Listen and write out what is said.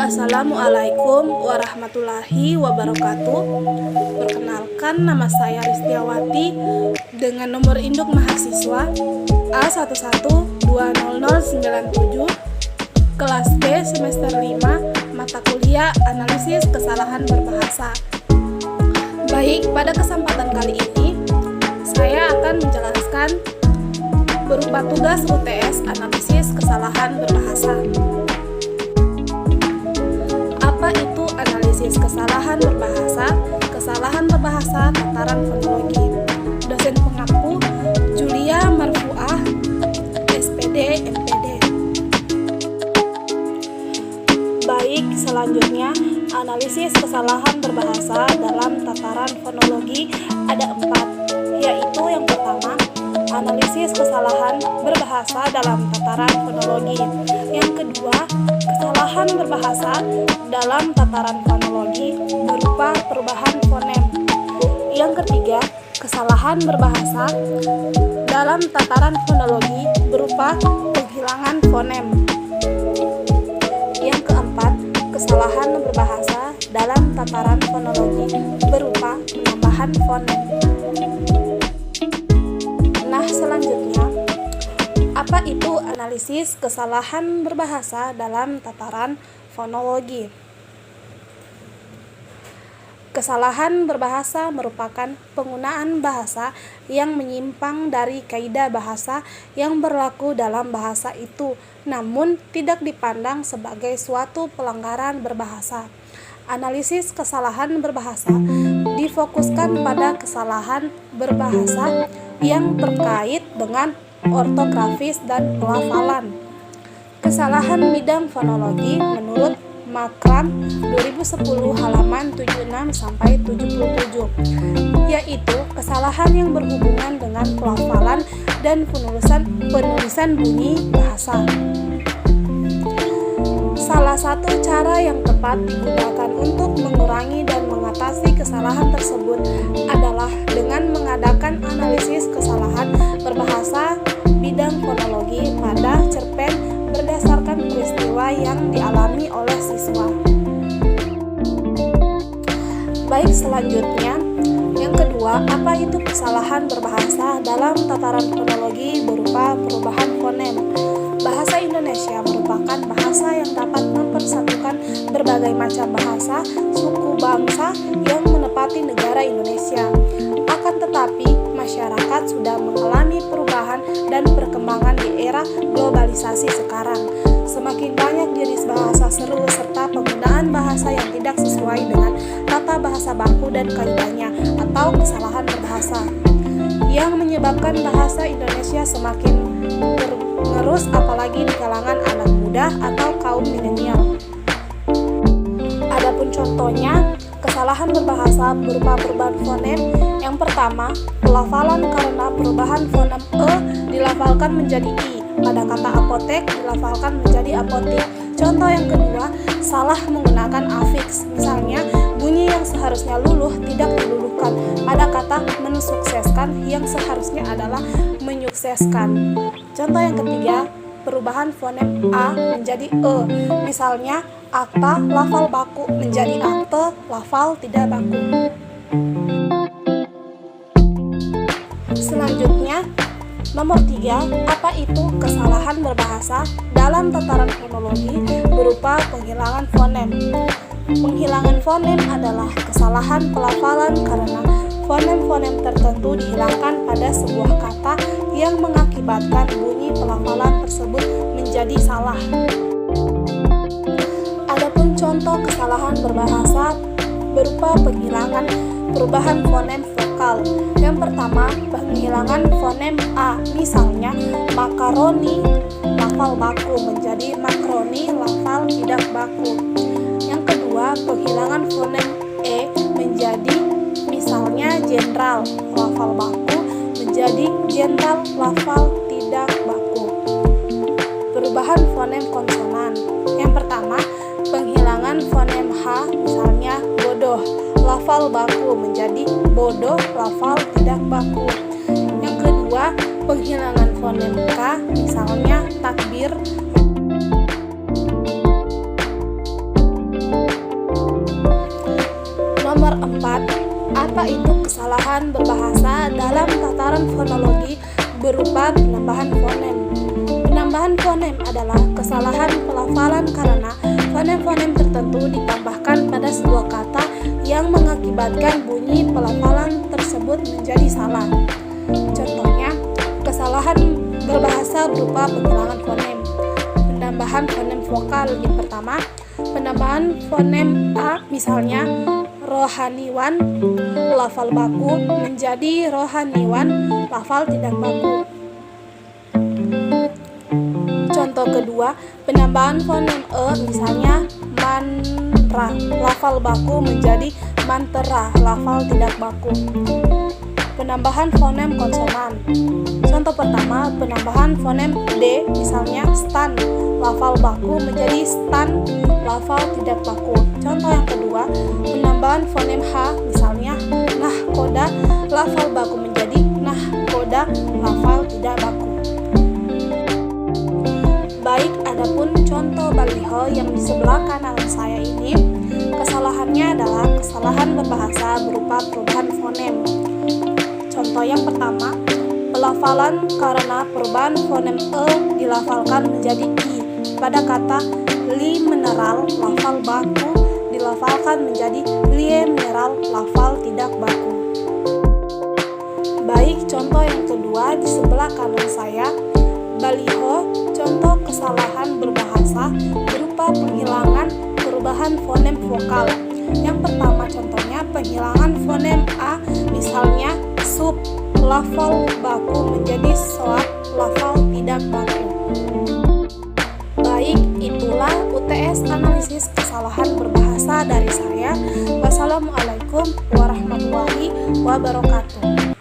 Assalamualaikum warahmatullahi wabarakatuh. Perkenalkan, nama saya Ristiawati dengan nomor induk mahasiswa A1120097, kelas B semester 5, mata kuliah Analisis Kesalahan Berbahasa. Baik, pada kesempatan kali ini saya akan menjelaskan berupa tugas UTS Analisis Kesalahan Berbahasa. Apa itu analisis kesalahan berbahasa? Kesalahan berbahasa tataran fonologi. Dosen pengampu Julia Marfuah, SPD, MPD. Baik, selanjutnya analisis kesalahan berbahasa dalam tataran fonologi ada 4, yaitu yang pertama, analisis kesalahan berbahasa dalam tataran fonologi. Yang kedua, kesalahan berbahasa dalam tataran fonologi berupa perubahan fonem. Yang ketiga, kesalahan berbahasa dalam tataran fonologi berupa penghilangan fonem. Yang keempat, kesalahan berbahasa dalam tataran fonologi berupa penambahan fonem. Nah, selanjutnya, apa itu analisis kesalahan berbahasa dalam tataran fonologi? Kesalahan berbahasa merupakan penggunaan bahasa yang menyimpang dari kaidah bahasa yang berlaku dalam bahasa itu, namun tidak dipandang sebagai suatu pelanggaran berbahasa. Analisis kesalahan berbahasa difokuskan pada kesalahan berbahasa yang terkait dengan ortografis dan pelafalan. Kesalahan bidang fonologi menurut Makram 2010 halaman 76-77, yaitu kesalahan yang berhubungan dengan pelafalan dan penulisan bunyi bahasa. Salah satu cara yang tepat digunakan untuk mengurangi dan mengatasi kesalahan tersebut adalah dengan mengadakan analisis kesalahan berbahasa bidang fonologi pada cerpen berdasarkan peristiwa yang dialami oleh siswa. Baik, selanjutnya, yang kedua, apa itu kesalahan berbahasa dalam tataran fonologi berupa perubahan fonem? Bahasa Indonesia merupakan bahasa yang dapat mempersatukan berbagai macam bahasa, suku, bangsa yang menepati negara Indonesia. Akan tetapi, masyarakat sudah mengalami perubahan dan perkembangan di era globalisasi sekarang. Semakin banyak jenis bahasa seru serta penggunaan bahasa yang tidak sesuai dengan tata bahasa baku dan kaidahnya atau kesalahan berbahasa yang menyebabkan bahasa Indonesia semakin tergerus, apalagi di kalangan anak muda atau kaum milenial. Adapun contohnya, kesalahan berbahasa berupa perubahan fonem. Yang pertama, pelafalan karena perubahan fonem e dilafalkan menjadi i, pada kata apotek dilafalkan menjadi apotik. Contoh yang kedua, salah menggunakan afiks. Misalnya, bunyi yang seharusnya luluh tidak diluluhkan, pada kata mensukseskan yang seharusnya adalah menyukseskan. Contoh yang ketiga, perubahan fonem a menjadi e. Misalnya, akta lafal baku menjadi akte lafal tidak baku. Selanjutnya, nomor 3, apa itu kesalahan berbahasa dalam tataran fonologi berupa penghilangan fonem? Penghilangan fonem adalah kesalahan pelafalan karena fonem-fonem tertentu dihilangkan pada sebuah kata yang mengakibatkan bunyi pelafalan tersebut menjadi salah. Adapun contoh kesalahan berbahasa berupa penghilangan perubahan fonem vokal. Yang pertama, penghilangan fonem a. Misalnya, makaroni lafal baku menjadi makroni lafal tidak baku. Yang kedua, penghilangan fonem e menjadi misalnya jenderal lafal baku menjadi jenderal lafal tidak baku. Perubahan fonem konsonan. Yang pertama, penghilangan fonem h, misalnya bodoh lafal baku menjadi bodoh lafal tidak baku. Yang kedua, penghilangan fonem k, misalnya takbir tataran fonologi berupa penambahan fonem. Penambahan fonem adalah kesalahan pelafalan karena fonem-fonem tertentu ditambahkan pada sebuah kata yang mengakibatkan bunyi pelafalan tersebut menjadi salah. Contohnya, kesalahan berbahasa berupa penghilangan fonem. Penambahan fonem vokal yang pertama, penambahan fonem A, misalnya rohaniwan lafal baku menjadi rohaniwan lafal tidak baku. Contoh kedua, penambahan fonem E, misalnya mantra lafal baku menjadi mantera lafal tidak baku. Penambahan fonem konsonan. Contoh pertama, penambahan fonem D, misalnya stan lafal baku menjadi stan lafal tidak baku. Contoh yang kedua, penambahan fonem H, misalnya nahkoda lafal baku menjadi nahkoda lafal tidak baku. Baik, adapun contoh baliho yang di sebelah kanan saya ini, kesalahannya adalah kesalahan berbahasa berupa perubahan fonem. Contoh yang pertama, pelafalan karena perubahan fonem E dilafalkan menjadi I pada kata li mineral lafal baku dilafalkan menjadi lie mineral lafal tidak baku. Baik, contoh yang kedua di sebelah kanan saya, baliho contoh kesalahan berbahasa berupa penghilangan perubahan fonem vokal. Yang pertama contohnya penghilangan fonem A, misalnya sub lafal baku menjadi soat lafal tidak baku. Baik, itulah UTS analisis kesalahan berbahasa dari saya. Wassalamualaikum warahmatullahi wabarakatuh.